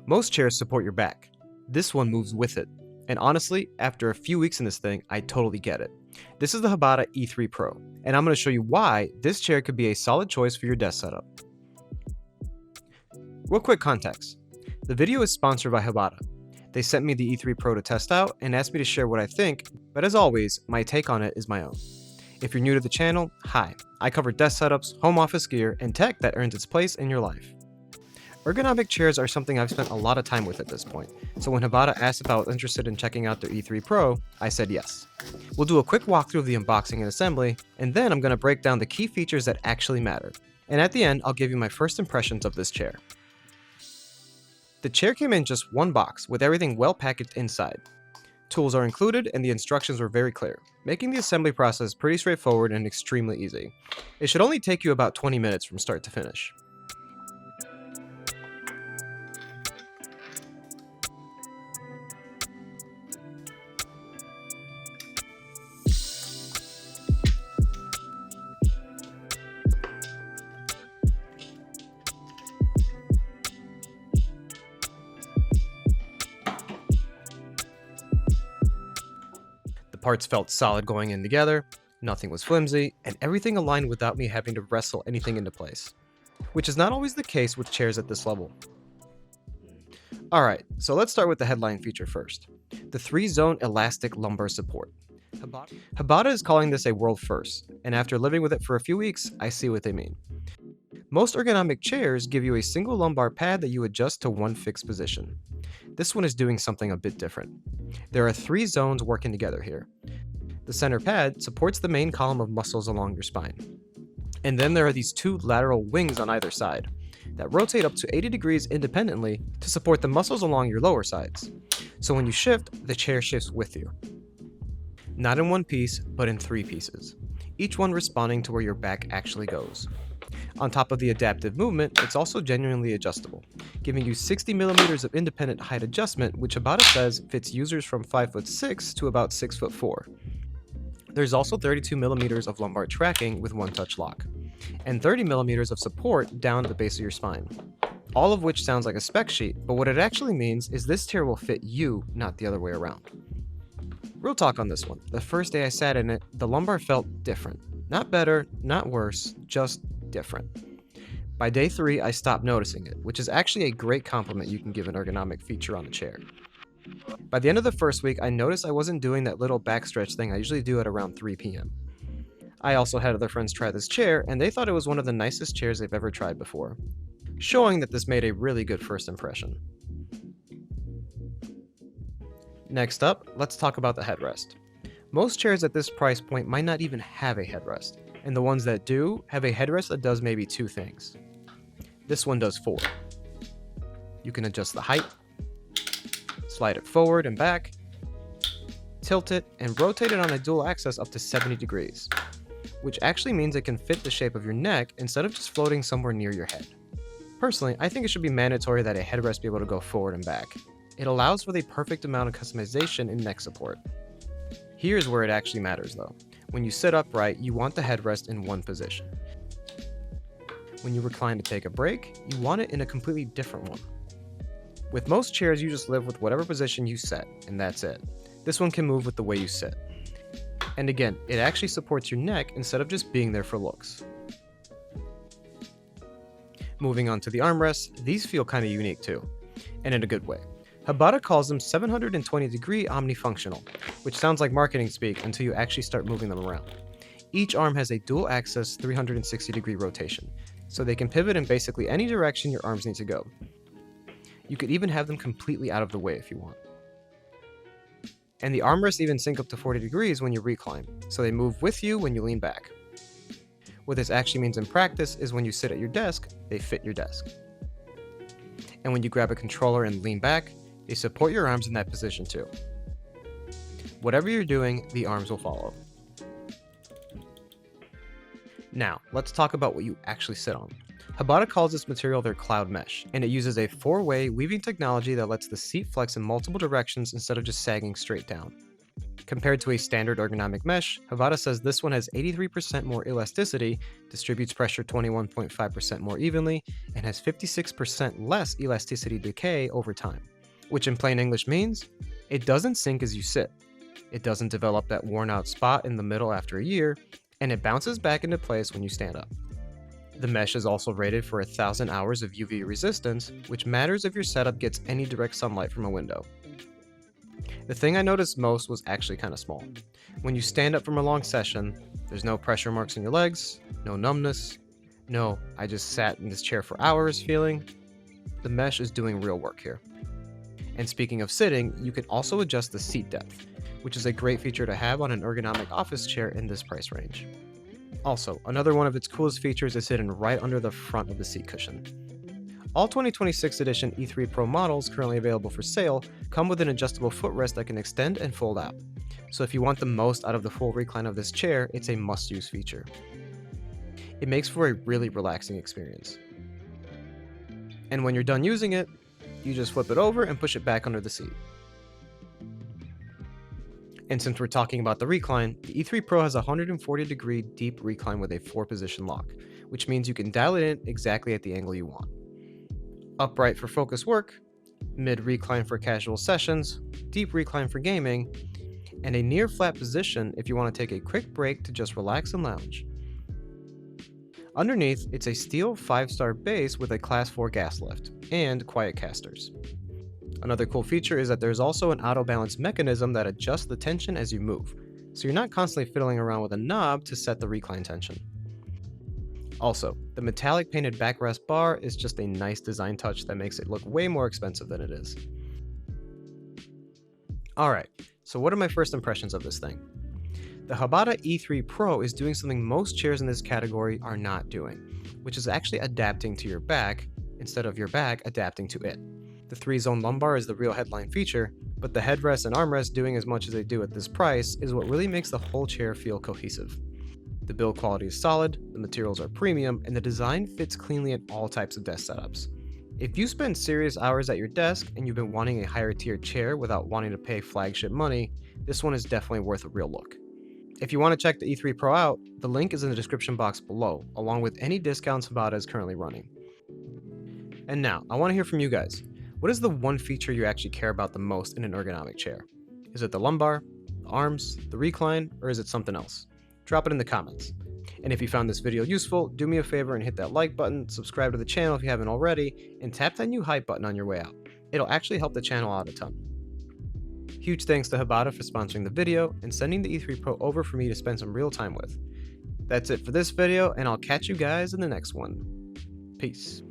Most chairs support your back. This one moves with it. And honestly, after a few weeks in this thing, I totally get it. This is the HBADA E3 Pro, and I'm going to show you why this chair could be a solid choice for your desk setup. Real quick context. The video is sponsored by HBADA. They sent me the E3 Pro to test out and asked me to share what I think, but as always, my take on it is my own. If you're new to the channel, hi. I cover desk setups, home office gear, and tech that earns its place in your life. Ergonomic chairs are something I've spent a lot of time with at this point, so when HBADA asked if I was interested in checking out their E3 Pro, I said yes. We'll do a quick walkthrough of the unboxing and assembly, and then I'm going to break down the key features that actually matter. And at the end, I'll give you my first impressions of this chair. The chair came in just one box, with everything well packaged inside. Tools are included, and the instructions were very clear, making the assembly process pretty straightforward and extremely easy. It should only take you about 20 minutes from start to finish. The parts felt solid going in together, nothing was flimsy, and everything aligned without me having to wrestle anything into place, which is not always the case with chairs at this level. Alright, so let's start with the headline feature first, the 3-zone elastic lumbar support. HBADA is calling this a world first, and after living with it for a few weeks, I see what they mean. Most ergonomic chairs give you a single lumbar pad that you adjust to one fixed position. This one is doing something a bit different. There are 3 zones working together here. The center pad supports the main column of muscles along your spine. And then there are these 2 lateral wings on either side that rotate up to 80 degrees independently to support the muscles along your lower sides. So when you shift, the chair shifts with you. Not in one piece, but in 3 pieces, each one responding to where your back actually goes. On top of the adaptive movement, it's also genuinely adjustable, giving you 60 millimeters of independent height adjustment, which HBADA says fits users from 5'6" to about 6'4". There's also 32 millimeters of lumbar tracking with one-touch lock, and 30 millimeters of support down the base of your spine. All of which sounds like a spec sheet, but what it actually means is this chair will fit you, not the other way around. Real talk on this one. The first day I sat in it, the lumbar felt different. Not better, not worse, just different. By day 3, I stopped noticing it, which is actually a great compliment you can give an ergonomic feature on a chair. By the end of the first week, I noticed I wasn't doing that little back stretch thing I usually do at around 3 p.m. I also had other friends try this chair, and they thought it was one of the nicest chairs they've ever tried before, showing that this made a really good first impression. Next up, let's talk about the headrest. Most chairs at this price point might not even have a headrest, and the ones that do have a headrest that does maybe 2 things. This one does 4. You can adjust the height, slide it forward and back, tilt it, and rotate it on a dual axis up to 70 degrees, which actually means it can fit the shape of your neck instead of just floating somewhere near your head. Personally, I think it should be mandatory that a headrest be able to go forward and back. It allows for the perfect amount of customization in neck support. Here's where it actually matters though. When you sit upright, you want the headrest in one position. When you recline to take a break, you want it in a completely different one. With most chairs, you just live with whatever position you set, and that's it. This one can move with the way you sit. And again, it actually supports your neck instead of just being there for looks. Moving on to the armrests, these feel kind of unique too, and in a good way. HBADA calls them 720-degree omnifunctional, which sounds like marketing speak until you actually start moving them around. Each arm has a dual-axis 360-degree rotation, so they can pivot in basically any direction your arms need to go. You could even have them completely out of the way if you want. And the armrests even sync up to 40 degrees when you recline, so they move with you when you lean back. What this actually means in practice is when you sit at your desk, they fit your desk. And when you grab a controller and lean back, they support your arms in that position too. Whatever you're doing, the arms will follow. Now, let's talk about what you actually sit on. HBADA calls this material their cloud mesh, and it uses a 4-way weaving technology that lets the seat flex in multiple directions instead of just sagging straight down. Compared to a standard ergonomic mesh, HBADA says this one has 83% more elasticity, distributes pressure 21.5% more evenly, and has 56% less elasticity decay over time. Which in plain English means, it doesn't sink as you sit, it doesn't develop that worn out spot in the middle after a year, and it bounces back into place when you stand up. The mesh is also rated for 1,000 hours of UV resistance, which matters if your setup gets any direct sunlight from a window. The thing I noticed most was actually kind of small. When you stand up from a long session, there's no pressure marks in your legs, no numbness, no "I just sat in this chair for hours" feeling. The mesh is doing real work here. And speaking of sitting, you can also adjust the seat depth, which is a great feature to have on an ergonomic office chair in this price range. Also, another one of its coolest features is hidden right under the front of the seat cushion. All 2026 edition E3 Pro models currently available for sale come with an adjustable footrest that can extend and fold out. So if you want the most out of the full recline of this chair, it's a must-use feature. It makes for a really relaxing experience. And when you're done using it, you just flip it over and push it back under the seat. And since we're talking about the recline, the E3 Pro has a 140-degree deep recline with a 4-position lock, which means you can dial it in exactly at the angle you want. Upright for focus work, mid-recline for casual sessions, deep recline for gaming, and a near-flat position if you want to take a quick break to just relax and lounge. Underneath, it's a steel 5-star base with a Class 4 gas lift and quiet casters. Another cool feature is that there's also an auto-balance mechanism that adjusts the tension as you move, so you're not constantly fiddling around with a knob to set the recline tension. Also, the metallic painted backrest bar is just a nice design touch that makes it look way more expensive than it is. Alright, so what are my first impressions of this thing? The HBADA E3 Pro is doing something most chairs in this category are not doing, which is actually adapting to your back instead of your back adapting to it. The 3-zone lumbar is the real headline feature, but the headrest and armrest doing as much as they do at this price is what really makes the whole chair feel cohesive. The build quality is solid, the materials are premium, and the design fits cleanly in all types of desk setups. If you spend serious hours at your desk and you've been wanting a higher tier chair without wanting to pay flagship money, this one is definitely worth a real look. If you want to check the E3 Pro out, the link is in the description box below, along with any discounts HBADA is currently running. And now, I want to hear from you guys. What is the one feature you actually care about the most in an ergonomic chair? Is it the lumbar, the arms, the recline, or is it something else? Drop it in the comments. And if you found this video useful, do me a favor and hit that like button, subscribe to the channel if you haven't already, and tap that new hype button on your way out. It'll actually help the channel out a ton. Huge thanks to HBADA for sponsoring the video and sending the E3 Pro over for me to spend some real time with. That's it for this video, and I'll catch you guys in the next one. Peace.